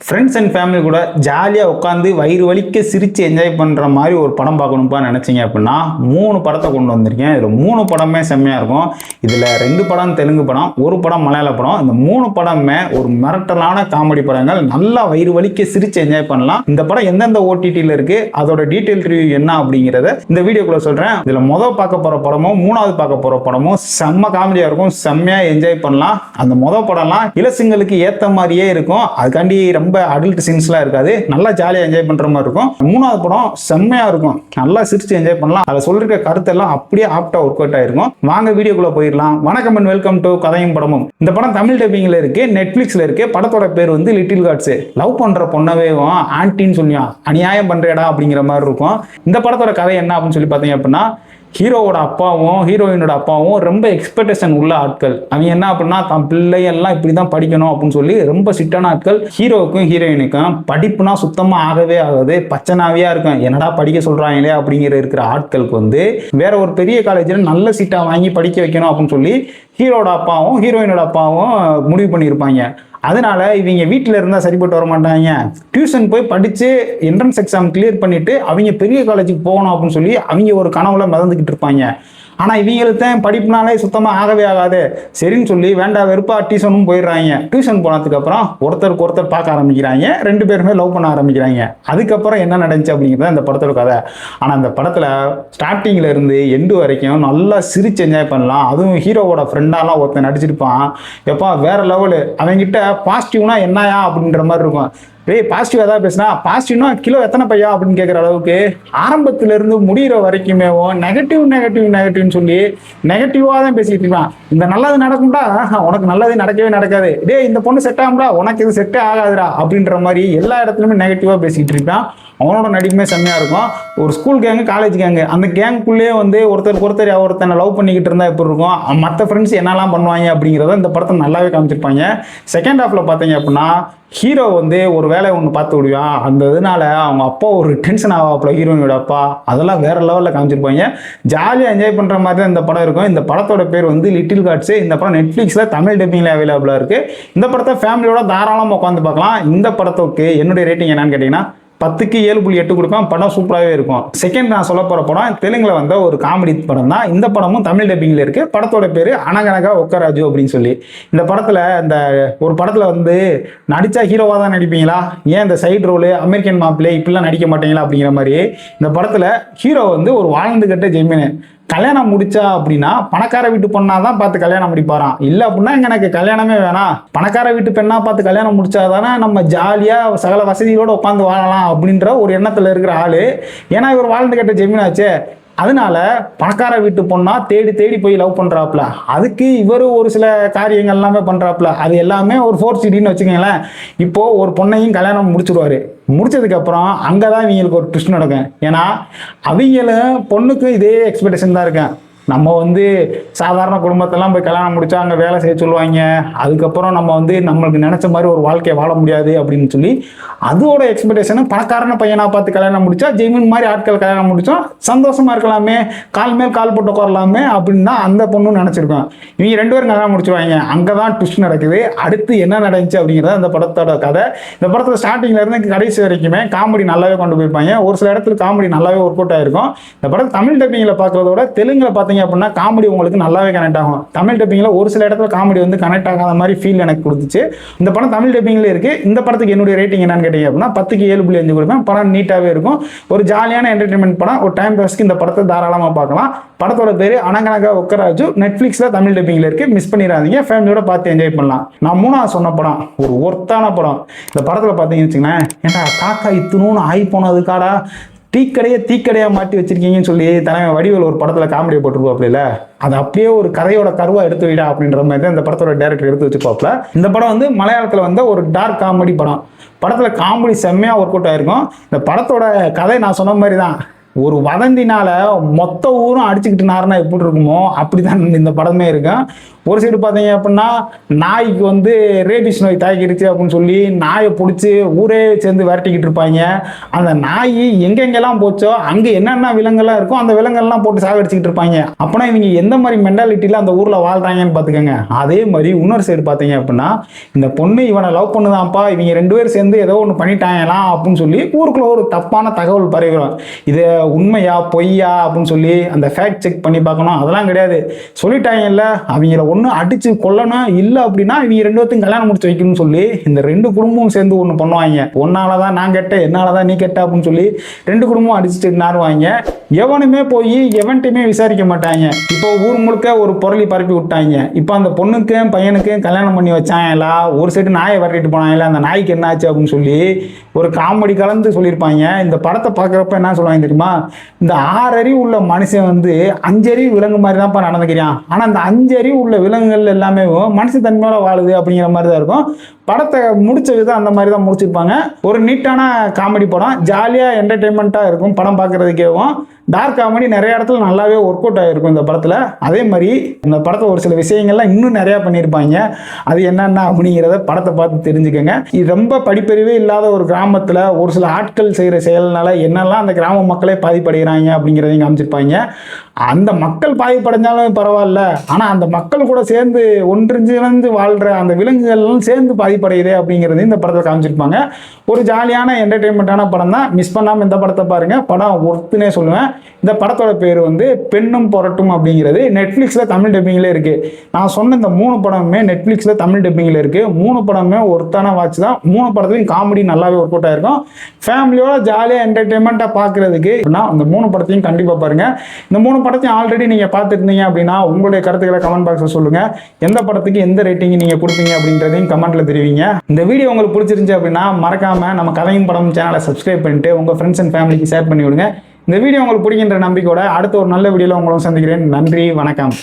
Friends and family கூட ஜாலியாக உட்காந்து வயிறு வலிக்க சிரித்து என்ஜாய் பண்ணுற மாதிரி ஒரு படம் பார்க்கணும்ப்பா நினச்சிங்க அப்படின்னா 3 படத்தை கொண்டு வந்திருக்கேன். இதில் 3 படமே செம்மையாக இருக்கும். இதில் 2 படம் தெலுங்கு படம், 1 படம் மலையாள படம். இந்த 3 படமே ஒரு மிரட்டலான காமெடி படங்கள். நல்லா வயிறு வலிக்க சிரித்து என்ஜாய் பண்ணலாம். இந்த படம் எந்தெந்த ஓடிடியில் இருக்குது, அதோட டீட்டெயில் ரிவ்யூ என்ன அப்படிங்கிறத இந்த வீடியோக்குள்ளே சொல்கிறேன். இதில் பார்க்க போகிற படமும் 3வது பார்க்க போகிற படமும் செம்ம காமெடியாக இருக்கும். செம்மையாக என்ஜாய் பண்ணலாம். அந்த படம்லாம் இளசுங்களுக்கு ஏற்ற மாதிரியே இருக்கும். அதுக்காண்டி ரொம்ப அடல்ட் சீன்ஸ்லாம் இருக்காது. நல்லா ஜாலியாக என்ஜாய் பண்ற மாதிரி இருக்கும். 3வது படம் செம்மையா இருக்கும். நல்லா சிரிச்சு என்ஜாய் பண்ணலாம். அதில் சொல்லிருக்க கருத்தெல்லாம் அப்படியே ஆப்டா ஒர்க் அவுட் ஆயிருக்கும். வாங்க வீடியோக்குள்ள போயிடலாம். வணக்கம் அண்ட் வெல்கம் டு கதையும் படமும். இந்த படம் தமிழ் டப்பிங்ல இருக்கு, நெட்ஃபிளிக்ஸ்ல இருக்கு. படத்தோட பேர் லிட்டில் காட்ஸ். லவ் பண்ற பொண்ணவே ஆன்டின்னு சொல்லியா அநியாயம் பண்றேடா அப்படிங்கிற மாதிரி இருக்கும். இந்த படத்தோட கதை என்ன அப்படின்னு சொல்லி பார்த்தீங்க அப்படின்னா, ஹீரோவோட அப்பாவும் ஹீரோயினோட அப்பாவும் ரொம்ப எக்ஸ்பெக்டேஷன் உள்ள ஆட்கள். அவங்க என்ன அப்படின்னா, தன் பிள்ளையெல்லாம் இப்படி தான் படிக்கணும் அப்படின்னு சொல்லி ரொம்ப சிட்டான ஆட்கள். ஹீரோவுக்கும் ஹீரோயினுக்கும் படிப்புனா சுத்தமாக ஆகவே ஆகாது. பச்சனாவியா இருக்கும். என்னடா படிக்க சொல்றாங்களே இருக்கிற ஆட்களுக்கு வேற ஒரு பெரிய காலேஜில் நல்ல சீட்டா வாங்கி படிக்க வைக்கணும் அப்படின்னு சொல்லி ஹீரோட அப்பாவும் ஹீரோயினோட அப்பாவும் முடிவு பண்ணியிருப்பாங்க. அதனால இவங்க வீட்டில் இருந்தால் சரிப்பட்டு வர மாட்டாங்க. டியூஷன் போய் படித்து என்ட்ரன்ஸ் எக்ஸாம் கிளியர் பண்ணிட்டு அவங்க பெரிய காலேஜுக்கு போகணும் அப்படின்னு சொல்லி அவங்க ஒரு கனவுல மிதந்துக்கிட்டு இருப்பாங்க. ஆனால் இவங்களுக்கு தான் படிப்புனாலே சுத்தமாக ஆகவே ஆகாது. சரின்னு சொல்லி வேண்டாம் வெறுப்பா டியூஷனும் போயிடுறாங்க. டியூஷன் போனதுக்கு அப்புறம் ஒருத்தருக்கு ஒருத்தர் பார்க்க ஆரம்பிக்கிறாங்க. 2 பேருமே லவ் பண்ண ஆரம்பிக்கிறாங்க. அதுக்கப்புறம் என்ன நடந்துச்சு அப்படிங்கிறத இந்த படத்தோட கதை. ஆனால் அந்த படத்தில் ஸ்டார்டிங்ல இருந்து எண்டு வரைக்கும் நல்லா சிரிச்சு என்ஜாய் பண்ணலாம். அதுவும் ஹீரோவோட ஃப்ரெண்டாலாம் ஒருத்தன் நடிச்சிருப்பான். எப்பா வேற லெவலு. அவங்கிட்ட பாசிட்டிவ்னா என்னயா அப்படின்ற மாதிரி இருக்கும். பாசிட்டிவ் ஏதாவது பேசினா பாசிட்டிவ்னா கிலோ எத்தனை பையா அப்படின்னு கேட்குற அளவுக்கு ஆரம்பத்துல இருந்து முடிகிற வரைக்குமே நெகட்டிவ்னு சொல்லி நெகட்டிவாக தான் பேசிக்கிட்டு இருக்கான். இந்த நல்லது நடக்கும்டா, உனக்கு நல்லது நடக்கவே நடக்காது. இந்த பொண்ணு செட் ஆகும்டா, உனக்கு இது செட்டே ஆகாதுடா அப்படின்ற மாதிரி எல்லா இடத்துலையுமே நெகட்டிவாக பேசிக்கிட்டு இருக்கான். அவனோட நடிப்புமே செம்மையாக இருக்கும். ஒரு ஸ்கூல் கேங்கு, காலேஜ் கேங்கு, அந்த கேங்குக்குள்ளேயே ஒருத்தருக்கு ஒருத்தர் ஒருத்தனை லவ் பண்ணிக்கிட்டு இருந்தால் எப்படி இருக்கும், மற்ற ஃப்ரெண்ட்ஸ் என்னெல்லாம் பண்ணுவாங்க அப்படிங்கிறத இந்த படத்தை நல்லாவே காமிச்சிருப்பாங்க. செகண்ட் ஹாஃப்ல பார்த்தீங்க அப்படின்னா, ஹீரோ ஒரு வேலையை ஒன்று பார்த்து விடுவான். அந்த இதனால அவங்க அப்பா ஒரு டென்ஷன் ஆவாப்புல, ஹீரோயினோட அப்பா. அதெல்லாம் வேற லெவலில் காமிச்சிருப்பாங்க. ஜாலியாக என்ஜாய் பண்ணுற மாதிரி தான் இந்த படம் இருக்கும். இந்த படத்தோட பேர் லிட்டில் காட்ஸ். இந்த படம் நெட்ஃப்ளிக்ஸில் தமிழ் டப்பிங்கில் அவைலபிளாக இருக்குது. இந்த படத்தை ஃபேமிலியோட தாராளமாக உட்காந்து பார்க்கலாம். இந்த படத்துக்கு என்னுடைய ரேட்டிங் என்னன்னு கேட்டிங்கன்னா 10க்கு 7.8 கொடுப்பேன். படம் சூப்பராகவே இருக்கும். செகண்ட் நான் சொல்ல போகிற படம் தெலுங்குல ஒரு காமெடி படம் தான். இந்த படமும் தமிழ் டப்பிங்கில் இருக்கு. படத்தோட பேர் அனகனகா ஒக்கராஜு அப்படின்னு சொல்லி. இந்த படத்தில் ஒரு படத்தில் நடிச்சா ஹீரோவாக தான் நடிப்பீங்களா, ஏன் இந்த சைடு ரோலு அமெரிக்கன் மாப்பிள்ளை இப்படிலாம் நடிக்க மாட்டீங்களா அப்படிங்கிற மாதிரி இந்த படத்தில் ஹீரோ ஒரு வாழ்ந்துகிட்ட ஜெமினு கல்யாணம் முடிச்சா அப்படின்னா பணக்கார வீட்டு பொண்ணாதான் பார்த்து கல்யாணம் முடிப்பாராம். இல்லை அப்படின்னா எனக்கு கல்யாணமே வேணாம், பணக்கார வீட்டு பெண்ணா பார்த்து கல்யாணம் முடிச்சாதானே நம்ம ஜாலியா சகல வசதியோட உட்காந்து வாழலாம் அப்படின்ற ஒரு எண்ணத்துல இருக்கிற ஆளு. ஏன்னா இவர் வாழ்ந்து கேட்ட ஜெமீனாச்சே. அதனால பணக்கார வீட்டு பொண்ணா தேடி தேடி போய் லவ் பண்றாப்புல. அதுக்கு இவர் ஒரு சில காரியங்கள் எல்லாமே பண்றாப்புல. அது எல்லாமே ஒரு 4CD வச்சுக்கோங்களேன். இப்போ ஒரு பொண்ணையும் கல்யாணம் முடிச்சிருவாரு. முடிச்சதுக்கு அப்புறம் அங்கதான் இவங்களுக்கு ஒரு ட்விஸ்ட் நடக்கும். ஏன்னா அவங்களும் பொண்ணுக்கும் இதே எக்ஸ்பெக்டேஷன் தான் இருக்கேன். நம்ம சாதாரண குடும்பத்தெல்லாம் போய் கல்யாணம் முடிச்சா அங்கே வேலை செய்ய சொல்லுவாங்க. அதுக்கப்புறம் நம்ம நம்மளுக்கு நினைச்ச மாதிரி ஒரு வாழ்க்கையை வாழ முடியாது அப்படின்னு சொல்லி அதோட எக்ஸ்பெக்டேஷனும் பணக்காரன பையனா பார்த்து கல்யாணம் முடிச்சா ஜெய்மின் மாதிரி ஆட்கள் கல்யாணம் முடிச்சோம் சந்தோஷமா இருக்கலாமே, கால் மேல் கால் போட்டு உட்காரலாமே அப்படின்னு தான் அந்த பொண்ணு நினைச்சிருக்கோம். இவங்க 2 பேரும் கல்யாணம் முடிச்சிருவாங்க. அங்கதான் ட்விஸ்ட் நடக்குது. அடுத்து என்ன நடந்துச்சு அப்படிங்கிறத அந்த படத்தோட கதை. இந்த படத்துல ஸ்டார்டிங்ல இருந்து கடைசி வரைக்குமே காமெடி நல்லாவே கொண்டு போயிருப்பாங்க. ஒரு சில இடத்துல காமெடி நல்லாவே ஒர்க் அவுட் ஆயிருக்கும். இந்த படம் தமிழ் டப்பிங்ல பார்க்கறதோட தெலுங்குல பார்த்தீங்க அப்படின்னா காமெடி உங்களுக்கு நல்லாவே கனெக்ட் ஆகும். தமிழ் டப்பிங்ல ஒரு சில இடத்துல காமெடி கனெக்ட் ஆகாத மாதிரி ஃபீல் எனக்கு கொடுத்துச்சு. இந்த படம் தமிழ் டப்பிங்ல இருக்கு. இந்த படத்துக்கு என்னுடைய ரேட்டிங் என்னன்னு கேட்டீங்க அப்படின்னா 10க்கு 7.5 கொடுப்பேன். படம் நீட்டாவே இருக்கும். ஒரு ஜாலியான என்டர்டைன்மெண்ட் படம். ஒரு டைம் பாஸ்க்கு இந்த படத்தை தாராளமா பார்க்கலாம். படத்தோட பேரு அனகனகா ஒக்கராஜு. நெட்ஃபிளிக்ஸ்ல தமிழ் டப்பிங்ல இருக்கு. மிஸ் பண்ணிடாதீங்க. ஃபேமிலியோட பார்த்து என்ஜாய் பண்ணலாம். நான் 3வது சொன்ன படம் ஒரு ஒர்த்தான படம். இந்த படத்துல பாத்தீங்கன்னு வச்சுக்கோங்களேன், ஏன்டா காக்கா இத்தனும் ஆகி போனதுக்காடா தீக்கடையா மாட்டி வச்சிருக்கீங்கன்னு சொல்லி தலைமை வடிவேல் ஒரு படத்துல காமெடியை போட்டுருப்பாப்ல. அது அப்படியே ஒரு கதையோட கருவா எடுத்து விடா அப்படின்ற மாதிரி தான் இந்த படத்தோட டைரக்டர் எடுத்து வச்சுப்பாப்ல. இந்த படம் மலையாளத்துல ஒரு டார்க் காமெடி படம். படத்துல காமெடி செம்மையா ஒர்க் அவுட் ஆயிருக்கும். இந்த படத்தோட கதை நான் சொன்ன மாதிரி தான். ஒரு வதந்தினால மொத்த ஊரும் அடிச்சுக்கிட்டு நாருன்னா எப்படி இருக்குமோ அப்படிதான் இந்த படமே இருக்கும். ஒரு சைடு பார்த்தீங்க அப்படின்னா நாய்க்கு வந்து ரேபிஸ் நோய் தாக்கிருச்சு அப்படின்னு சொல்லி நாயை பிடிச்சி ஊரே சேர்ந்து விரட்டிக்கிட்டு இருப்பாங்க. அந்த நாய் எங்கெங்கெல்லாம் போச்சோ அங்கே என்னென்ன விலங்குலாம் இருக்கோ அந்த விலங்குகள்லாம் போட்டு சாகடிச்சுக்கிட்டு இருப்பாங்க. அப்போனா இவங்க எந்த மாதிரி மென்டாலிட்டியில் அந்த ஊரில் வாழ்றாங்கன்னு பார்த்துக்கோங்க. அதே மாதிரி இன்னொரு சைடு பார்த்தீங்க அப்படின்னா இந்த பொண்ணு இவனை லவ் பண்ணுதான்ப்பா, இவங்க 2 பேரும் சேர்ந்து ஏதோ ஒன்று பண்ணிட்டாங்கலாம் அப்படின்னு சொல்லி ஊருக்குள்ள ஒரு தப்பான தகவல் பரவிடும். இது உண்மையா பொய்யா அப்படின்னு சொல்லி அந்த ஃபேக்ட் செக் பண்ணி பார்க்கணும். அதெல்லாம் கிடையாது, சொல்லிட்டாங்கல்ல அவங்கள ஒன்று அடிச்சு கொல்லணும், இல்லை அப்படின்னா இவங்க 2 பேர்த்தையும் கல்யாணம் முடிச்சு வைக்கணும்னு சொல்லி இந்த 2 குடும்பமும் சேர்ந்து ஒன்று பண்ணுவாங்க. ஒன்னாலதான் நான் கெட்ட, என்னாலதான் நீ கெட்ட அப்படின்னு சொல்லி 2 குடும்பமும் அடிச்சுட்டு நாருவாங்க. எவனுமே போய் எவன்ட்டையுமே விசாரிக்க மாட்டாங்க. இப்போ ஊர் முழுக்க ஒரு பொருளை பரப்பி விட்டாங்க. இப்போ அந்த பொண்ணுக்கும் பையனுக்கும் கல்யாணம் பண்ணி வச்சாங்களா, ஒரு சைடு நாயை வரட்டிட்டு போனாங்களா, அந்த நாய்க்கு என்ன ஆச்சு அப்படின்னு சொல்லி ஒரு காமெடி கலந்து சொல்லியிருப்பாங்க. இந்த படத்தை பார்க்குறப்ப என்ன சொல்லுவாங்க தெரியுமா, இந்த 6 அறிவு உள்ள மனுஷன் வந்து 5 அறிவு விலங்கு மாதிரி தான்ப்பா நடந்துக்கிறான், ஆனால் அந்த 5 அறிவு உள்ள விலங்குகள் எல்லாமே மனுஷ தன்மையோட வாழுது அப்படிங்கிற மாதிரி தான் இருக்கும். படத்தை முடிச்ச விதம் அந்த மாதிரி தான் முடிச்சிருப்பாங்க. ஒரு நீட்டான காமெடி படம், ஜாலியாக என்டர்டெயின்மெண்ட்டாக இருக்கும் படம் பார்க்குறதுக்கேவும். டார்க் காமெடி நிறைய இடத்துல நல்லாவே ஒர்க் அவுட் ஆகிருக்கும் இந்த படத்தில். அதே மாதிரி இந்த படத்தை ஒரு சில விஷயங்கள்லாம் இன்னும் நிறையா பண்ணியிருப்பாங்க. அது என்னென்ன அப்படிங்கிறத படத்தை பார்த்து தெரிஞ்சுக்கோங்க. இது ரொம்ப படிப்பறிவே இல்லாத ஒரு கிராமத்தில் ஒரு சில ஆட்கள் செய்கிற செயல்னால என்னெல்லாம் அந்த கிராம மக்களே பாதிப்படைகிறாங்க அப்படிங்கிறதையும் காமிச்சிருப்பாங்க. அந்த மக்கள் பாதிப்படைஞ்சாலும் பரவாயில்ல, ஆனால் அந்த மக்கள் கூட சேர்ந்து ஒன்றிணைந்து வாழ்கிற அந்த விலங்குகள்லாம் சேர்ந்து பாதிப்படையுது அப்படிங்கிறது இந்த படத்தில் காமிச்சிருப்பாங்க. ஒரு ஜாலியான என்டர்டெயின்மெண்ட்டான படம் தான். மிஸ் பண்ணாமல் இந்த படத்தை பாருங்கள், படம் ஒர்த்துனே சொல்லுவேன். இந்த படத்தோட பேர் வந்து பெண்ணும் புரட்டும் அப்படிங்கிறது. நெட்ஃப்ளிக்ஸில் தமிழ் டப்பிங்கில் இருக்குது. நான் சொன்ன இந்த 3 படமுமே நெட்ஃப்ளிக்ஸில் தமிழ் டப்பிங்கில் இருக்குது. 3 படமே ஒருத்தான வாட்ச் தான். 3 படத்துலையும் காமெடி நல்லாவே ஒர்க் அவுட் ஆயிருக்கும். ஃபேமிலியோட ஜாலியாக என்டர்டெயின்மெண்ட்டாக பார்க்குறதுக்கு இந்த 3 படத்தையும் கண்டிப்பாக பாருங்கள். இந்த 3 படத்தையும் ஆல்ரெடி நீங்கள் பார்த்துருந்தீங்க அப்படின்னா உங்களுடைய கருத்துக்களை கமெண்ட் பாக்ஸில் சொல்லுங்கள். எந்த படத்துக்கு எந்த ரேட்டிங் நீங்கள் கொடுப்பீங்க அப்படின்றதையும் கமெண்ட்டில் தெரிவிங்க. இந்த வீடியோ உங்களுக்கு பிடிச்சிருந்துச்சு அப்படின்னா மறக்காமல் நம்ம கதையும் படம் சேனலை சப்ஸ்கிரைப் பண்ணிட்டு உங்கள் ஃப்ரெண்ட்ஸ் அண்ட் ஃபேமிலிக்கு ஷேர் பண்ணி விடுங்க. இந்த வீடியோ உங்களுக்கு பிடிக்கின்ற நம்பிக்கையோட அடுத்த ஒரு நல்ல வீடியோவில் உங்களும் சந்திக்கிறேன். நன்றி, வணக்கம்.